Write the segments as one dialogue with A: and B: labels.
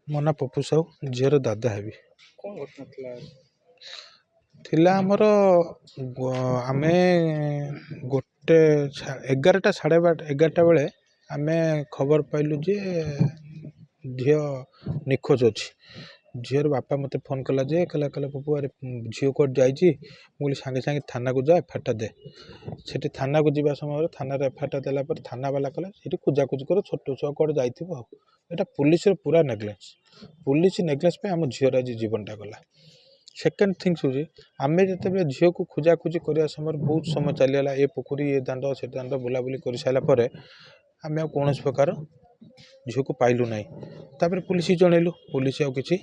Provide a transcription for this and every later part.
A: ମୋ ନାଁ ପପୁ ସାହୁ, ଝିଅର ଦାଦା ହେବି।
B: କଣ ଘଟଣା ଥିଲା?
A: ଥିଲା ଆମର ଆମେ ଗୋଟେ 11ଟା ସାଢ଼େ 11ଟା ବେଳେ ଆମେ ଖବର ପାଇଲୁ ଯେ ଝିଅ ନିଖୋଜ ଅଛି। ଝିଅର ବାପା ମୋତେ ଫୋନ୍ କଲା ଯେ କହିଲା ପପୁ ଆରେ ଝିଅ କୁଆଡ଼େ ଯାଇଛି। ମୁଁ କହିଲି ସାଙ୍ଗେ ସାଙ୍ଗେ ଥାନାକୁ ଯା, ଏଫଆଇଆର୍ଟା ଦେ। ସେଠି ଥାନାକୁ ଯିବା ସମୟରେ ଥାନାରେ ଏଫଆଇଆର୍ଟା ଦେଲା ପରେ ଥାନାବାଲା କଲା ସେଠି ଖୋଜାଖୋଜି କର, ଛୋଟ ଛୁଆ କୁଆଡ଼େ ଯାଇଥିବ ଆଉ। ଏଇଟା ପୁଲିସର ପୁରା ନେଗ୍ଲେନ୍ସ। ପୁଲିସ ନେଗ୍ଲେନ୍ସ ପାଇଁ ଆମ ଝିଅର ଆଜି ଜୀବନଟା ଗଲା। ସେକେଣ୍ଡ ଥିଙ୍ଗସ୍ ହେଉଛି ଆମେ ଯେତେବେଳେ ଝିଅକୁ ଖୋଜାଖୋଜି କରିବା ସମୟରେ ବହୁତ ସମୟ ଚାଲିଗଲା, ଏ ପୋଖରୀ ଏ ଦାଣ୍ଡ ସେ ଦାଣ୍ଡ ବୁଲାବୁଲି କରିସାରିଲା ପରେ ଆମେ ଆଉ କୌଣସି ପ୍ରକାର ଝିଅକୁ ପାଇଲୁ ନାହିଁ। ତାପରେ ପୁଲିସକୁ ଜଣେଇଲୁ, ପୁଲିସ ଆଉ କିଛି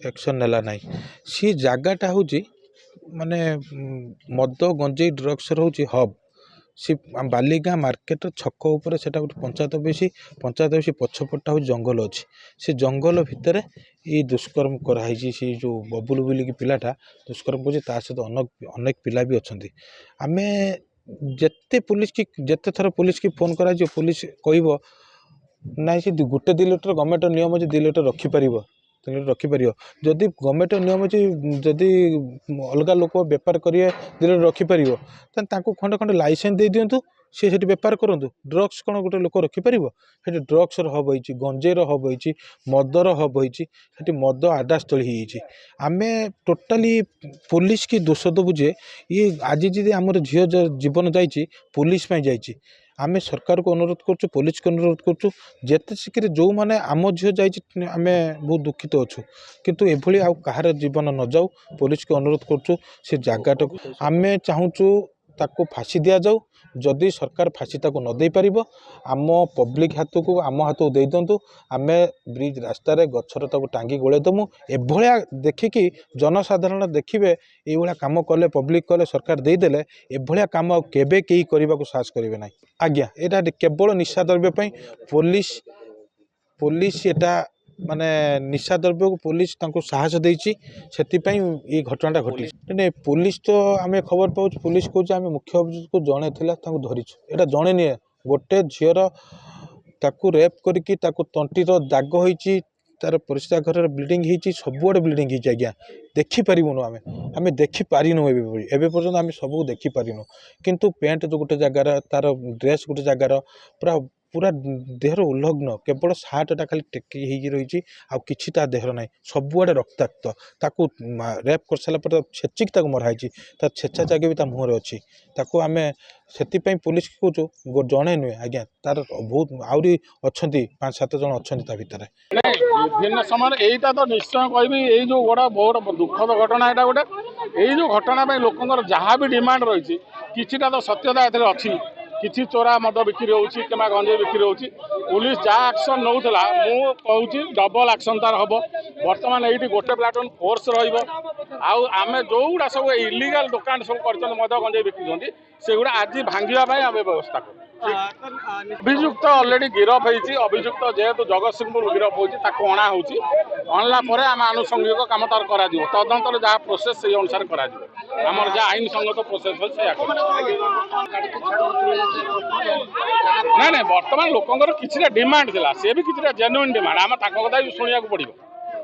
A: ଆକ୍ସନ୍ ନେଲା ନାହିଁ। ସେ ଜାଗାଟା ହେଉଛି ମାନେ ମଦ ଗଞ୍ଜେଇ ଡ୍ରଗ୍ସର ହେଉଛି ହବ୍। ସେ ବାଲିଗାଁ ମାର୍କେଟର ଛକ ଉପରେ ସେଇଟା ଗୋଟେ ପଞ୍ଚାୟତ ଅଫିସ୍ ପଛପଟଟା ହେଉଛି ଜଙ୍ଗଲ ଅଛି। ସେ ଜଙ୍ଗଲ ଭିତରେ ଏଇ ଦୁଷ୍କର୍ମ କରାହେଇଛି। ସେ ଯେଉଁ ବବୁଲ ବୋଲିକି ପିଲାଟା ଦୁଷ୍କର୍ମ କରୁଛି, ତା ସହିତ ଅନେକ ପିଲା ବି ଅଛନ୍ତି। ଆମେ ଯେତେ ଥର ପୁଲିସକି ଫୋନ୍ କରାଯିବ, ପୁଲିସ କହିବ ନାଇଁ ସେ ଗୋଟେ 2 ଲିଟର ଗଭର୍ଣ୍ଣମେଣ୍ଟ ନିୟମ ଅଛି 2 ଲିଟର ରଖିପାରିବ, 3 ଲିଟର ରଖିପାରିବ। ଯଦି ଗଭର୍ଣ୍ଣମେଣ୍ଟ ନିୟମ ଅଛି ଯଦି ଅଲଗା ଲୋକ ବେପାର କରିବେ 2 ଲିଟର ରଖିପାରିବ, ତାହେଲେ ତାଙ୍କୁ ଖଣ୍ଡେ ଖଣ୍ଡେ ଲାଇସେନ୍ସ ଦେଇଦିଅନ୍ତୁ, ସିଏ ସେଠି ବେପାର କରନ୍ତୁ। ଡ୍ରଗ୍ସ କ'ଣ ଗୋଟେ ଲୋକ ରଖିପାରିବ? ସେଠି ଡ୍ରଗ୍ସର ହବ୍ ହେଇଛି, ଗଞ୍ଜେଇର ହବ୍ ହେଇଛି, ମଦର ହବ୍ ହେଇଛି। ସେଠି ମଦ ଆଡ୍ଡାସ୍ଥଳୀ ହେଇଯାଇଛି। ଆମେ ଟୋଟାଲି ପୋଲିସ କି ଦୋଷ ଦେବୁ ଯେ ଇଏ ଆଜି ଯଦି ଆମର ଝିଅ ଜୀବନ ଯାଇଛି ପୋଲିସ ପାଇଁ ଯାଇଛି। ଆମେ ସରକାରକୁ ଅନୁରୋଧ କରୁଛୁ, ପୋଲିସକୁ ଅନୁରୋଧ କରୁଛୁ, ଯେତେ ଶୀଘ୍ର ଯେଉଁମାନେ ଆମ ଝିଅ ଯାଇଛି ଆମେ ବହୁତ ଦୁଃଖିତ ଅଛୁ, କିନ୍ତୁ ଏଭଳି ଆଉ କାହାର ଜୀବନ ନ ଯାଉ ପୋଲିସକୁ ଅନୁରୋଧ କରୁଛୁ। ସେ ଜାଗାଟାକୁ ଆମେ ଚାହୁଁଛୁ ତାକୁ ଫାଶୀ ଦିଆଯାଉ। ଯଦି ସରକାର ଫାଶୀ ତାକୁ ନ ଦେଇପାରିବ, ଆମ ପବ୍ଲିକ ହାତକୁ ଆମ ହାତକୁ ଦେଇଦିଅନ୍ତୁ। ଆମେ ବ୍ରିଜ ରାସ୍ତାରେ ଗଛର ତାକୁ ଟାଙ୍ଗି ଗୋଳେଇ ଦେବୁ। ଏଭଳିଆ ଦେଖିକି ଜନସାଧାରଣ ଦେଖିବେ, ଏଇଭଳିଆ କାମ କଲେ ପବ୍ଲିକ କଲେ, ସରକାର ଦେଇଦେଲେ, ଏଭଳିଆ କାମ ଆଉ କେବେ କେହି କରିବାକୁ ସାହସ କରିବେ ନାହିଁ। ଆଜ୍ଞା, ଏଇଟା କେବଳ ନିଶା ଦ୍ରବ୍ୟ ପାଇଁ ପୋଲିସ ଏଟା ମାନେ ନିଶା ଦ୍ରବ୍ୟକୁ ପୋଲିସ ତାଙ୍କୁ ସାହସ ଦେଇଛି, ସେଥିପାଇଁ ଏଇ ଘଟଣାଟା ଘଟିଛି। ନାଇଁ ପୋଲିସ ତ ଆମେ ଖବର ପାଉଛୁ, ପୋଲିସ କହୁଛି ଆମେ ମୁଖ୍ୟ ଅଭିଯୁକ୍ତକୁ ଜଣେ ଥିଲା ତାଙ୍କୁ ଧରିଛୁ। ଏଇଟା ଜଣେ ନିଏ, ଗୋଟେ ଝିଅର ତାକୁ ରେପ୍ କରିକି ତାକୁ ତଣ୍ଟିର ଦାଗ ହେଇଛି, ତାର ପରିସ୍ରା ଘରର ବ୍ଲିଡ଼ିଂ ହେଇଛି, ସବୁଆଡ଼େ ବ୍ଲିଡ଼ିଂ ହେଇଛି। ଆଜ୍ଞା ଦେଖିପାରିବୁନୁ, ଆମେ ଦେଖିପାରିନୁ ଏବେ ପର୍ଯ୍ୟନ୍ତ ଆମେ ସବୁକୁ ଦେଖିପାରିନୁ। କିନ୍ତୁ ପ୍ୟାଣ୍ଟ ଗୋଟେ ଜାଗାର, ତାର ଡ୍ରେସ୍ ଗୋଟେ ଜାଗାର, ପୁରା ଦେହର ଉଲ୍ଲଗ୍ନ, କେବଳ ସାର୍ଟଟା ଖାଲି ଟେକି ହେଇକି ରହିଛି, ଆଉ କିଛି ତା ଦେହର ନାହିଁ। ସବୁଆଡ଼େ ରକ୍ତାକ୍ତ। ତାକୁ ରେପ୍ କରିସାରିଲା ପରେ ଛେଚିକି ତାକୁ ମରା ହେଇଛି, ତା ଛେଚା ଜାଗା ବି ତା ମୁହଁରେ ଅଛି। ତାକୁ ଆମେ ସେଥିପାଇଁ ପୋଲିସକୁ କହୁଛୁ ଜଣେ ନୁହେଁ ଆଜ୍ଞା, ତାର ବହୁତ ଆହୁରି ଅଛନ୍ତି, 5-7 ଜଣ ଅଛନ୍ତି ତା ଭିତରେ।
C: ବିଭିନ୍ନ ସମୟରେ ଏଇଟା ତ ନିଶ୍ଚୟ କହିବି, ଏଇ ଯେଉଁ ବହୁତ ଦୁଃଖଦ ଘଟଣା, ଏଇଟା ଗୋଟେ ଏଇ ଯେଉଁ ଘଟଣା ପାଇଁ ଲୋକଙ୍କର ଯାହା ବି ଡିମାଣ୍ଡ ରହିଛି, କିଛିଟା ତ ସତ୍ୟତା ଏଥିରେ ଅଛି। କିଛି ଚୋରା ମଦ ବିକ୍ରି ହେଉଛି କିମ୍ବା ଗଞ୍ଜେଇ ବିକ୍ରି ହେଉଛି, ପୁଲିସ ଯାହା ଆକ୍ସନ୍ ନେଉଥିଲା, ମୁଁ କହୁଛି ଡବଲ୍ ଆକ୍ସନ୍ ତାର ହେବ। ବର୍ତ୍ତମାନ ଏଇଠି ଗୋଟେ ପ୍ଲାଟୁନ୍ ଫୋର୍ସ ରହିବ। ଆଉ ଆମେ ଯେଉଁଗୁଡ଼ା ସବୁ ଇଲିଗାଲ ଦୋକାନ ସବୁ କରିଛନ୍ତି, ମଦ ଗଞ୍ଜେଇ ବିକୁଛନ୍ତି, ସେଗୁଡ଼ା ଆଜି ଭାଙ୍ଗିବା ପାଇଁ ଆମେ ବ୍ୟବସ୍ଥା କରୁ। ଅଭିଯୁକ୍ତ ଅଲରେଡି ଗିରଫ ହେଇଛି। ଅଭିଯୁକ୍ତ ଯେହେତୁ ଜଗତସିଂହପୁର ଗିରଫ ହୋଇଛି, ତାକୁ ଅଣା ହେଉଛି। ଅଣିଲା ପରେ ଆମେ ଆନୁଷଙ୍ଗିକ କାମ ତାର କରାଯିବ। ତଦନ୍ତରେ ଯାହା ପ୍ରୋସେସ୍ ସେଇ ଅନୁସାରେ କରାଯିବ। ଆମର ଯାହା ଆଇନ ସଙ୍ଗତ ପ୍ରୋସେସ୍ ଅଛି ସେଇଆ କରିବ। ନାଇଁ ବର୍ତ୍ତମାନ ଲୋକଙ୍କର କିଛିଟା ଡିମାଣ୍ଡ ଥିଲା, ସେ ବି କିଛିଟା ଜେନ୍ୟୁଇନ୍ ଡିମାଣ୍ଡ, ଆମେ ତାଙ୍କ କଥା ବି ଶୁଣିବାକୁ ପଡ଼ିବ।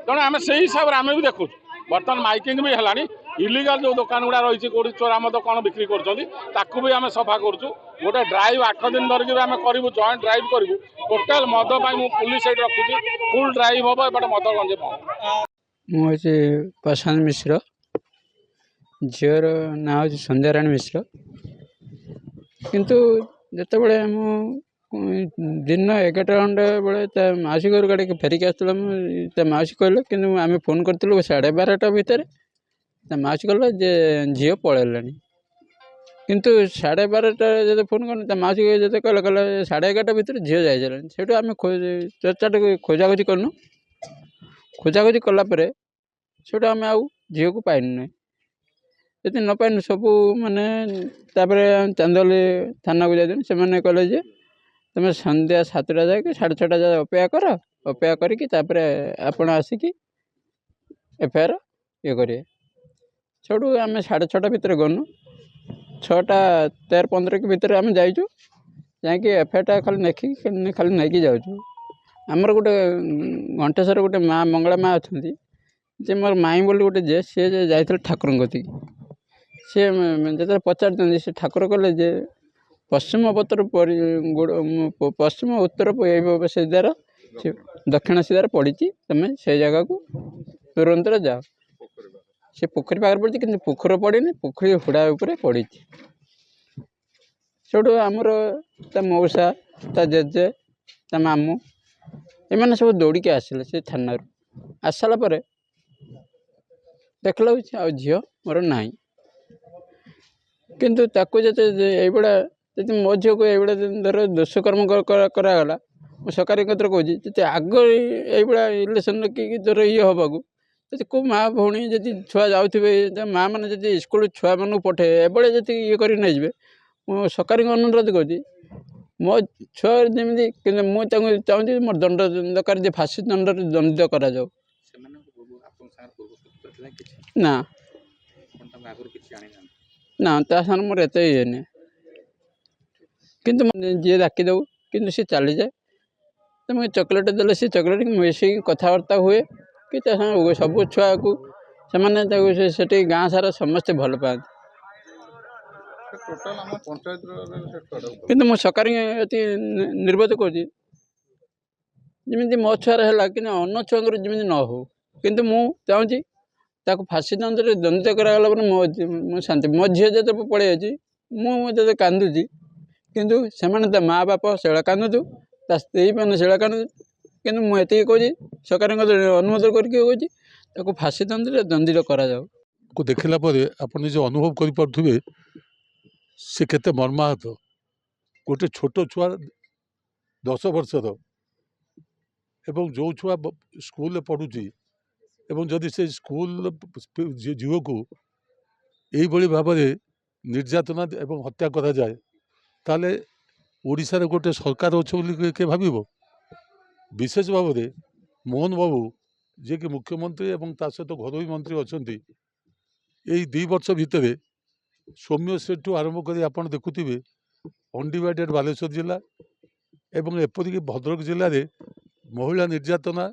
C: ତେଣୁ ଆମେ ସେଇ ହିସାବରେ ଆମେ ବି ଦେଖୁଛୁ। ବର୍ତ୍ତମାନ ମାଇକିଂ ବି ହେଲାଣି। ଇଲିଗାଲ ଯେଉଁ ଦୋକାନ ଗୁଡ଼ା ରହିଛି, କେଉଁଠି ଚୋରା ମଦ କ'ଣ ବିକ୍ରି କରୁଛନ୍ତି, ତାକୁ ବି ଆମେ ସଫା କରୁଛୁ। ଗୋଟେ ଡ୍ରାଇଭ୍ 8 ଦିନ ଧରିକି ବି ଆମେ କରିବୁ, ଜଏଣ୍ଟ ଡ୍ରାଇଭ୍ କରିବୁ। ଟୋଟାଲ ମଦ ପାଇଁ ମୁଁ ପୁଲିସ ସେଇଠି ରଖୁଛି, ଫୁଲ୍ ଡ୍ରାଇଭ୍ ହେବ। ଏପଟେ ମଦ ଗଞ୍ଜେଇ ବନ୍ଦ।
D: ମୁଁ ହେଉଛି ପ୍ରଶାନ୍ତ ମିଶ୍ର, ଝିଅର ନାଁ ହେଉଛି ସନ୍ଧ୍ୟାରାଣୀ ମିଶ୍ର। କିନ୍ତୁ ଯେତେବେଳେ ମୁଁ ଦିନ 11ଟା ଖଣ୍ଡେ ବେଳେ ତା ମାଉସୀ ଘର ଗାଡ଼ିକି ଫେରିକି ଆସିଥିଲା, ତା ମାଉସୀ କହିଲେ, କିନ୍ତୁ ଆମେ ଫୋନ୍ କରିଥିଲୁ 12:30 ଭିତରେ। ତା ମାଉସୀ କହିଲା ଯେ ଝିଅ ପଳେଇଲାଣି। କିନ୍ତୁ 12:30 ଯେତେ ଫୋନ୍ କଲେ, ତା ମାଉସୀ ଯେତେ କହିଲା 11:30 ଭିତରେ ଝିଅ ଯାଇସାରିଲାଣି। ସେଇଠୁ ଆମେ ଖୋଜାଖୋଜି କଲୁ। ଖୋଜାଖୋଜି କଲା ପରେ ସେଇଠୁ ଆମେ ଆଉ ଝିଅକୁ ପାଇଲୁ ନାହିଁ। ଯଦି ନ ପାଇଲୁ ସବୁ ମାନେ ତାପରେ ଚାନ୍ଦୋଲି ଥାନାକୁ ଯାଇଥିଲୁ। ସେମାନେ କହିଲେ ଯେ ତୁମେ ସନ୍ଧ୍ୟା 7ଟା ଯାଇକି 6:30 ଯାଏ ଅପେକ୍ଷା କର, ଅପେକ୍ଷା କରିକି ତାପରେ ଆପଣ ଆସିକି ଏଫଆଇଆର୍ ଇଏ କରିବେ। ସେଇଠୁ ଆମେ 6:30 ଭିତରେ ଗଲୁ। 6:13-15 ଭିତରେ ଆମେ ଯାଇଛୁ। ଯାଇକି ଏଫଆଇଆର୍ଟା ଖାଲି ନେଇକି ଯାଉଛୁ। ଆମର ଗୋଟେ ଘଣ୍ଟେଶ୍ୱର ଗୋଟେ ମା ମଙ୍ଗଳା ମା ଅଛନ୍ତି ଯେ ମୋର ମାଇଁ ବୋଲି ଗୋଟେ ଯେ ସିଏ ଯେ ଯାଇଥିଲେ ଠାକୁରଙ୍କ କତିକି ସିଏ ଯେତେବେଳେ ପଚାରିଛନ୍ତି ସେ ଠାକୁର କହିଲେ ଯେ ପଶ୍ଚିମ ଉତ୍ତର ସିଧାର ଦକ୍ଷିଣ ସିଧାରେ ପଡ଼ିଛି ତୁମେ ସେଇ ଜାଗାକୁ ତୁରନ୍ତରେ ଯାଅ। ସେ ପୋଖରୀ ପାଖରେ ପଡ଼ିଛି କିନ୍ତୁ ପୋଖରୀ ପଡ଼ିନି, ପୋଖରୀ ହୁଡ଼ା ଉପରେ ପଡ଼ିଛି। ସେଇଠୁ ଆମର ତା ମଉସା ତା ଜେଜେ ତା ମାମୁଁ ଏମାନେ ସବୁ ଦୌଡ଼ିକି ଆସିଲେ ସେ ଥାନାରୁ। ଆସିସାରିଲା ପରେ ଦେଖିଲା ହେଉଛି ଆଉ ଝିଅ ମୋର ନାହିଁ। କିନ୍ତୁ ତାକୁ ଯେତେ ଏଇଭଳିଆ ଯଦି ମୋ ଝିଅକୁ ଏଇଭଳିଆ ଧର ଦୁଷ୍କର୍ମ କରାଗଲା, ମୁଁ ସରକାରୀ କତିରେ କହୁଛି ଯଦି ଆଗ ଏଇଭଳିଆ ରିଲେସନ୍ରେ କି ଧର ଇଏ ହେବାକୁ ଯଦି କେଉଁ ମା ଭଉଣୀ ଯଦି ଛୁଆ ଯାଉଥିବେ ମାଆ ମାନେ ଯଦି ସ୍କୁଲ ଛୁଆମାନଙ୍କୁ ପଠାଇବେ ଏଭଳିଆ ଯଦି ଇଏ କରି ନେଇଯିବେ, ମୁଁ ସରକାରଙ୍କୁ ଅନୁରୋଧ କରୁଛି ମୋ ଛୁଆ ଯେମିତି କିନ୍ତୁ ମୁଁ ତାଙ୍କୁ ଚାହୁଁଛି ମୋର ଦଣ୍ଡ ଦରକାର ଯେ ଫାଶୀ ଦଣ୍ଡରେ ଦଣ୍ଡିତ କରାଯାଉ। ନା ନା ତା ସାଙ୍ଗରେ ମୋର ଏତେ ଇଏ ନାହିଁ, କିନ୍ତୁ ଯିଏ ଡାକିଦେବୁ କିନ୍ତୁ ସେ ଚାଲିଯାଏ। ତୁମେ ଚକୋଲେଟ୍ ଦେଲେ ସେ ଚକୋଲେଟ୍ ମିଶିକି କଥାବାର୍ତ୍ତା ହୁଏ କି ତା ସାଙ୍ଗେ ସବୁ ଛୁଆକୁ ସେମାନେ ତାକୁ ସେଠି ଗାଁ ସାରା ସମସ୍ତେ ଭଲ ପାଆନ୍ତି। କିନ୍ତୁ ମୁଁ ସରକାରୀ ଏଠି ନିର୍ବାଚ କରୁଛି ଯେମିତି ମୋ ଛୁଆର ହେଲା କିନ୍ତୁ ଅନ୍ୟ ଛୁଆଙ୍କର ଯେମିତି ନ ହେଉ। କିନ୍ତୁ ମୁଁ ଚାହୁଁଛି ତାକୁ ଫାଶୀ ଦଣ୍ଡରେ ଦଣ୍ଡିତ କରାଗଲା ପରେ ମୁଁ ଶାନ୍ତି। ମୋ ଝିଅ ଯେତେବେଳେ ପଳେଇ ଯାଇଛି ମୁଁ ଯେତେ କାନ୍ଦୁଛି କିନ୍ତୁ ସେମାନେ ତା ମାଆ ବାପ ସେଗୁଡ଼ା କାନ୍ଦୁଛୁ, ତା ସ୍ତ୍ରୀମାନେ ସେଗୁଡ଼ା କାନ୍ଦୁଛୁ। କିନ୍ତୁ ମୁଁ ଏତିକି କହୁଛି ସରକାରଙ୍କ ଅନୁମୋଦନ କରିକି କହୁଛି ତାକୁ ଫାଶୀ ଦଣ୍ଡରେ ଦଣ୍ଡିତ କରାଯାଉ।
B: ଦେଖିଲା ପରେ ଆପଣ ନିଜେ ଅନୁଭବ କରିପାରୁଥିବେ ସେ କେତେ ମର୍ମାହତ। ଗୋଟେ ଛୋଟ ଛୁଆ 10 ବର୍ଷର ଏବଂ ଯେଉଁ ଛୁଆ ସ୍କୁଲରେ ପଢ଼ୁଛି ଏବଂ ଯଦି ସେ ସ୍କୁଲ ଝିଅକୁ ଏଇଭଳି ଭାବରେ ନିର୍ଯାତନା ଏବଂ ହତ୍ୟା କରାଯାଏ ତାହେଲେ ଓଡ଼ିଶାରେ ଗୋଟେ ସରକାର ଅଛି ବୋଲି କିଏ ଭାବିବ? ବିଶେଷ ଭାବରେ ମୋହନ ବାବୁ ଯିଏକି ମୁଖ୍ୟମନ୍ତ୍ରୀ ଏବଂ ତା ସହିତ ଘରୋଇ ମନ୍ତ୍ରୀ ଅଛନ୍ତି, ଏଇ 2 ବର୍ଷ ଭିତରେ ସୌମ୍ୟଶ୍ରୀଠୁ ଆରମ୍ଭ କରି ଆପଣ ଦେଖୁଥିବେ ଅନଡିଭାଇଡେଡ୍ ବାଲେଶ୍ୱର ଜିଲ୍ଲା ଏବଂ ଏପରିକି ଭଦ୍ରକ ଜିଲ୍ଲାରେ ମହିଳା ନିର୍ଯାତନା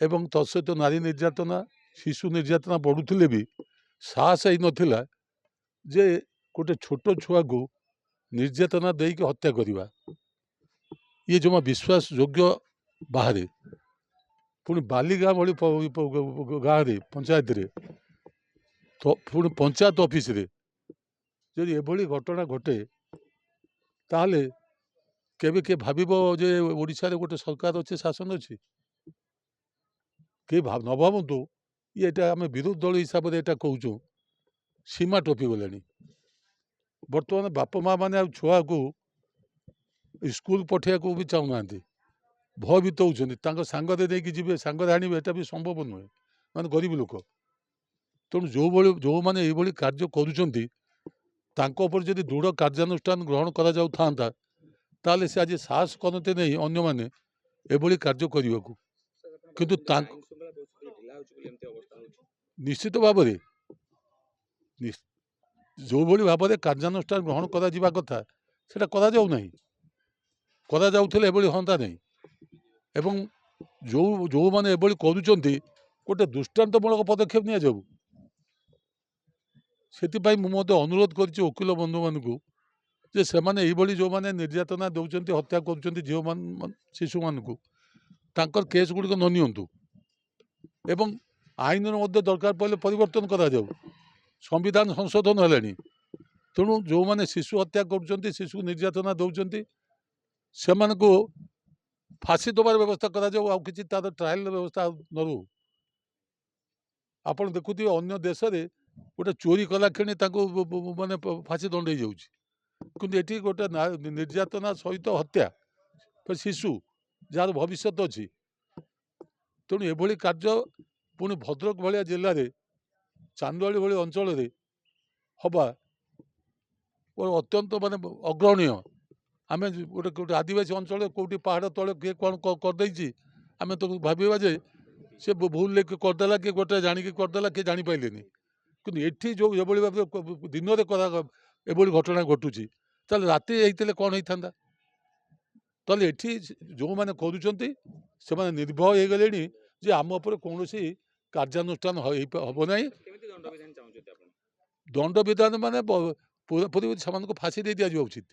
B: ଏବଂ ତା ସହିତ ନାରୀ ନିର୍ଯାତନା ଶିଶୁ ନିର୍ଯାତନା ବଢ଼ୁଥିଲେ ବି ସାହସ ହେଇନଥିଲା ଯେ ଗୋଟେ ଛୋଟ ଛୁଆକୁ ନିର୍ଯାତନା ଦେଇକି ହତ୍ୟା କରିବା। ଇଏ ଜମା ବିଶ୍ୱାସ ଯୋଗ୍ୟ ବାହାରେ। ପୁଣି ବାଲିଗାଁ ଭଳି ଗାଁରେ ପଞ୍ଚାୟତରେ ପୁଣି ପଞ୍ଚାୟତ ଅଫିସରେ ଯଦି ଏଭଳି ଘଟଣା ଘଟେ ତାହେଲେ କେବେ କିଏ ଭାବିବ ଯେ ଓଡ଼ିଶାରେ ଗୋଟେ ସରକାର ଅଛି, ଶାସନ ଅଛି? କେହି ନ ଭାବନ୍ତୁ ଏଇଟା ଆମେ ବିରୋଧୀ ଦଳ ହିସାବରେ ଏଇଟା କହୁଛୁ, ସୀମା ଟପିଗଲାଣି। ବର୍ତ୍ତମାନ ବାପା ମା ମାନେ ଆଉ ଛୁଆକୁ ସ୍କୁଲ ପଠାଇବାକୁ ବି ଚାହୁଁନାହାନ୍ତି, ଭୟଭୀତ ହେଉଛନ୍ତି। ତାଙ୍କ ସାଙ୍ଗରେ ନେଇକି ଯିବେ, ସାଙ୍ଗରେ ଆଣିବେ, ଏଇଟା ବି ସମ୍ଭବ ନୁହେଁ, ମାନେ ଗରିବ ଲୋକ। ତେଣୁ ଯେଉଁମାନେ ଏଇଭଳି କାର୍ଯ୍ୟ କରୁଛନ୍ତି ତାଙ୍କ ଉପରେ ଯଦି ଦୃଢ଼ କାର୍ଯ୍ୟାନୁଷ୍ଠାନ ଗ୍ରହଣ କରାଯାଉଥାନ୍ତା ତାହେଲେ ସେ ଆଜି ସାହସ କରନ୍ତେ ନେଇ ଅନ୍ୟମାନେ ଏଭଳି କାର୍ଯ୍ୟ କରିବାକୁ। କିନ୍ତୁ ନିଶ୍ଚିତ ଭାବରେ ଯେଉଁଭଳି ଭାବରେ କାର୍ଯ୍ୟାନୁଷ୍ଠାନ ଗ୍ରହଣ କରାଯିବା କଥା ସେଇଟା କରାଯାଉନାହିଁ। କରାଯାଉଥିଲେ ଏଭଳି ହୁଅନ୍ତା ନାହିଁ। ଏବଂ ଯେଉଁମାନେ ଏଭଳି କରୁଛନ୍ତି ଗୋଟେ ଦୃଷ୍ଟାନ୍ତମୂଳକ ପଦକ୍ଷେପ ନିଆଯାଉ। ସେଥିପାଇଁ ମୁଁ ମଧ୍ୟ ଅନୁରୋଧ କରିଛି ଓକିଲ ବନ୍ଧୁମାନଙ୍କୁ ଯେ ସେମାନେ ଏଇଭଳି ଯେଉଁମାନେ ନିର୍ଯାତନା ଦେଉଛନ୍ତି, ହତ୍ୟା କରୁଛନ୍ତି ଶିଶୁମାନଙ୍କୁ, ତାଙ୍କର କେସ୍ ଗୁଡ଼ିକ ନ ନିଅନ୍ତୁ ଏବଂ ଆଇନର ମଧ୍ୟ ଦରକାର ପଡ଼ିଲେ ପରିବର୍ତ୍ତନ କରାଯାଉ। ସମ୍ବିଧାନ ସଂଶୋଧନ ହେଲାଣି, ତେଣୁ ଯେଉଁମାନେ ଶିଶୁ ହତ୍ୟା କରୁଛନ୍ତି, ଶିଶୁ ନିର୍ଯାତନା ଦେଉଛନ୍ତି, ସେମାନଙ୍କୁ ଫାଶୀ ଦେବାର ବ୍ୟବସ୍ଥା କରାଯାଉ, ଆଉ କିଛି ତାର ଟ୍ରାଏଲର ବ୍ୟବସ୍ଥା ନ ରହୁ। ଆପଣ ଦେଖୁଥିବେ ଅନ୍ୟ ଦେଶରେ ଗୋଟେ ଚୋରି କଲା କ୍ଷଣି ତାଙ୍କୁ ମାନେ ଫାଶୀ ଦଣ୍ଡ ହେଇଯାଉଛି, କିନ୍ତୁ ଏଠି ଗୋଟେ ନିର୍ଯାତନା ସହିତ ହତ୍ୟା ଶିଶୁ ଯାହାର ଭବିଷ୍ୟତ ଅଛି। ତେଣୁ ଏଭଳି କାର୍ଯ୍ୟ ପୁଣି ଭଦ୍ରକ ଭଳିଆ ଜିଲ୍ଲାରେ ଚାନ୍ଦବାଳି ଭଳି ଅଞ୍ଚଳରେ ହେବା ଅତ୍ୟନ୍ତ ମାନେ ଅଗ୍ରହଣୀୟ। ଆମେ ଗୋଟେ ଆଦିବାସୀ ଅଞ୍ଚଳରେ କେଉଁଠି ପାହାଡ଼ ତଳେ କିଏ କ'ଣ କରିଦେଇଛି ଆମେ ତାକୁ ଭାବିବା ଯେ ସେ ଭୁଲରେ କିଏ କରିଦେଲା, କିଏ ଗୋଟେ ଜାଣିକି କରିଦେଲା, କିଏ ଜାଣିପାରିଲେନି। କିନ୍ତୁ ଏଠି ଯେଉଁ ଏଭଳି ଭାବରେ ଦିନରେ ଏଭଳି ଘଟଣା ଘଟୁଛି ତାହେଲେ ରାତି ହେଇଥିଲେ କ'ଣ ହେଇଥାନ୍ତା? ତ ତାହେଲେ ଏଠି ଯେଉଁମାନେ କରୁଛନ୍ତି ସେମାନେ ନିର୍ଭୟ ହେଇଗଲେଣି ଯେ ଆମ ଉପରେ କୌଣସି କାର୍ଯ୍ୟାନୁଷ୍ଠାନ ହେବ ନାହିଁ। ଦଣ୍ଡବିଧାନ ମାନେ ପୁରାପୁରି ସେମାନଙ୍କୁ ଫାଶୀ ଦେଇ ଦିଆଯିବା ଉଚିତ।